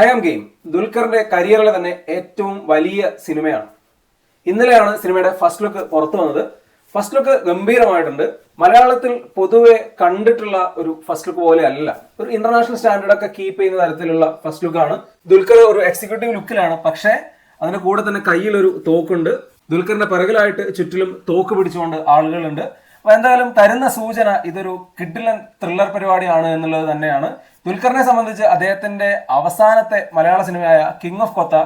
I am game ദുൽഖറിന്റെ കരിയറിലെ തന്നെ ഏറ്റവും വലിയ സിനിമയാണ്. ഇന്നലെയാണ് സിനിമയുടെ ഫസ്റ്റ് ലുക്ക് പുറത്തു വന്നത്. ഫസ്റ്റ് ലുക്ക് ഗംഭീരമായിട്ടുണ്ട്. മലയാളത്തിൽ പൊതുവെ കണ്ടിട്ടുള്ള ഒരു ഫസ്റ്റ് ലുക്ക് പോലെ അല്ല, ഒരു ഇന്റർനാഷണൽ സ്റ്റാൻഡേർഡ് ഒക്കെ കീപ്പ് ചെയ്യുന്ന തരത്തിലുള്ള ഫസ്റ്റ് ലുക്കാണ്. ദുൽഖർ ഒരു എക്സിക്യൂട്ടീവ് ലുക്കിലാണ്, പക്ഷേ അതിന്റെ കൂടെ തന്നെ കയ്യിലൊരു തോക്കുണ്ട്. ദുൽഖറിന്റെ പിറകിലായിട്ട് ചുറ്റിലും തോക്ക് പിടിച്ചുകൊണ്ട് ആളുകളുണ്ട്. അപ്പൊ എന്തായാലും തരുന്ന സൂചന ഇതൊരു കിഡിലൻ ത്രില്ലർ പരിപാടിയാണ് എന്നുള്ളത് തന്നെയാണ്. ദുൽഖറിനെ സംബന്ധിച്ച് അദ്ദേഹത്തിന്റെ അവസാനത്തെ മലയാള സിനിമയായ കിങ് ഓഫ് കൊത്ത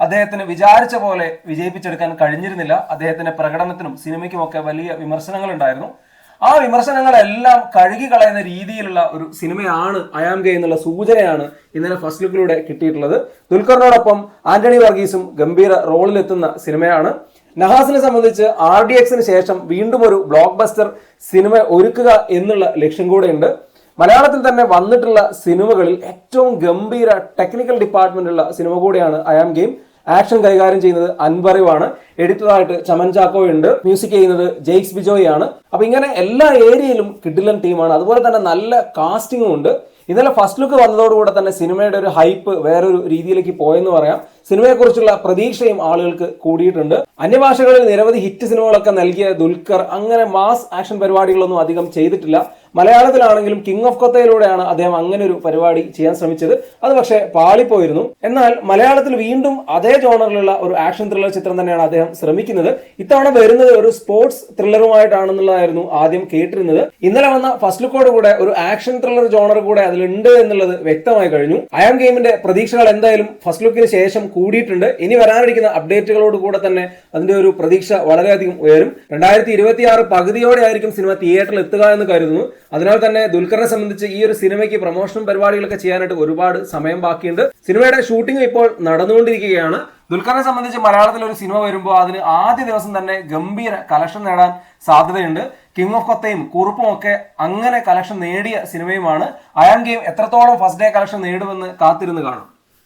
അദ്ദേഹത്തിന് വിചാരിച്ച പോലെ വിജയിപ്പിച്ചെടുക്കാൻ കഴിഞ്ഞിരുന്നില്ല. അദ്ദേഹത്തിന്റെ പ്രകടനത്തിനും സിനിമയ്ക്കുമൊക്കെ വലിയ വിമർശനങ്ങൾ ഉണ്ടായിരുന്നു. ആ വിമർശനങ്ങളെല്ലാം കഴുകി കളയുന്ന രീതിയിലുള്ള ഒരു സിനിമയാണ് ഐ ആം ഗെയിം എന്നുള്ള സൂചനയാണ് ഇന്നലെ ഫസ്റ്റ് ലുക്കിലൂടെ കിട്ടിയിട്ടുള്ളത്. ദുൽഖറിനോടൊപ്പം ആന്റണി വർഗീസും ഗംഭീര റോളിലെത്തുന്ന സിനിമയാണ്. നഹാസിനെ സംബന്ധിച്ച് RDXന് ശേഷം വീണ്ടും ഒരു ബ്ലോക്ക് ബസ്റ്റർ സിനിമ ഒരുക്കുക എന്നുള്ള ലക്ഷ്യം കൂടെയുണ്ട്. മലയാളത്തിൽ തന്നെ വന്നിട്ടുള്ള സിനിമകളിൽ ഏറ്റവും ഗംഭീര ടെക്നിക്കൽ ഡിപ്പാർട്ട്മെന്റ് ഉള്ള സിനിമ കൂടിയാണ് ഐ ആം ഗെയിം. ആക്ഷൻ കൈകാര്യം ചെയ്യുന്നത് അൻവറിവാണ്, എഡിറ്ററായിട്ട് ചമൻ ചാക്കോ ഉണ്ട്, മ്യൂസിക് ചെയ്യുന്നത് ജെയ്ക്സ് ബിജോയ് ആണ്. അപ്പൊ ഇങ്ങനെ എല്ലാ ഏരിയയിലും കിഡിലൻ ടീമാണ്. അതുപോലെ തന്നെ നല്ല കാസ്റ്റിംഗും ഉണ്ട്. ഇന്നലെ ഫസ്റ്റ് ലുക്ക് വന്നതോടുകൂടെ തന്നെ സിനിമയുടെ ഒരു ഹൈപ്പ് വേറൊരു രീതിയിലേക്ക് പോയെന്ന് പറയാം. സിനിമയെക്കുറിച്ചുള്ള പ്രതീക്ഷയും ആളുകൾക്ക് കൂടിയിട്ടുണ്ട്. അന്യഭാഷകളിൽ നിരവധി ഹിറ്റ് സിനിമകളൊക്കെ നൽകിയ ദുൽഖർ അങ്ങനെ മാസ് ആക്ഷൻ പരിപാടികളൊന്നും അധികം ചെയ്തിട്ടില്ല. മലയാളത്തിലാണെങ്കിലും കിങ് ഓഫ് കൊത്തയിലൂടെയാണ് അദ്ദേഹം അങ്ങനെ ഒരു പരിപാടി ചെയ്യാൻ ശ്രമിച്ചത്. അത് പക്ഷേ പാളിപ്പോയിരുന്നു. എന്നാൽ മലയാളത്തിൽ വീണ്ടും അതേ ജോണറിലുള്ള ഒരു ആക്ഷൻ ത്രില്ലർ ചിത്രം തന്നെയാണ് അദ്ദേഹം ശ്രമിക്കുന്നത്. ഇത്തവണ വരുന്നത് ഒരു സ്പോർട്സ് ത്രില്ലറുമായിട്ടാണെന്നുള്ളതായിരുന്നു ആദ്യം കേട്ടിരുന്നത്. ഇന്നലെ വന്ന ഫസ്റ്റ് ലുക്കോട് കൂടെ ഒരു ആക്ഷൻ ത്രില്ലർ ജോണർ കൂടെ അതിലുണ്ട് എന്നുള്ളത് വ്യക്തമായി കഴിഞ്ഞു. ഐ ആം ഗെയിമിന്റെ പ്രതീക്ഷകൾ എന്തായാലും ഫസ്റ്റ് ലുക്കിന് ശേഷം കൂടിയിട്ടുണ്ട്. ഇനി വരാനിരിക്കുന്ന അപ്ഡേറ്റുകളോട് കൂടെ തന്നെ അതിന്റെ ഒരു പ്രതീക്ഷ വളരെയധികം ഉയരും. 2026 പകുതിയോടെ ആയിരിക്കും സിനിമ തിയേറ്ററിൽ എത്തുക എന്ന് കരുതുന്നു. അതിനാൽ തന്നെ ദുൽഖറിനെ സംബന്ധിച്ച് ഈ ഒരു സിനിമയ്ക്ക് പ്രൊമോഷനും പരിപാടികളൊക്കെ ചെയ്യാനായിട്ട് ഒരുപാട് സമയം ബാക്കിയുണ്ട്. സിനിമയുടെ ഷൂട്ടിംഗ് ഇപ്പോൾ നടന്നുകൊണ്ടിരിക്കുകയാണ്. ദുൽഖറിനെ സംബന്ധിച്ച് മലയാളത്തിൽ ഒരു സിനിമ വരുമ്പോൾ അതിന് ആദ്യ ദിവസം തന്നെ ഗംഭീര കളക്ഷൻ നേടാൻ സാധ്യതയുണ്ട്. കിങ് ഓഫ് കൊത്തയും കുറുപ്പും ഒക്കെ അങ്ങനെ കളക്ഷൻ നേടിയ സിനിമയുമാണ്. ഐ ആം ഗെയിം എത്രത്തോളം ഫസ്റ്റ് ഡേ കളക്ഷൻ നേടുമെന്ന് കാത്തിരുന്ന് കാണും.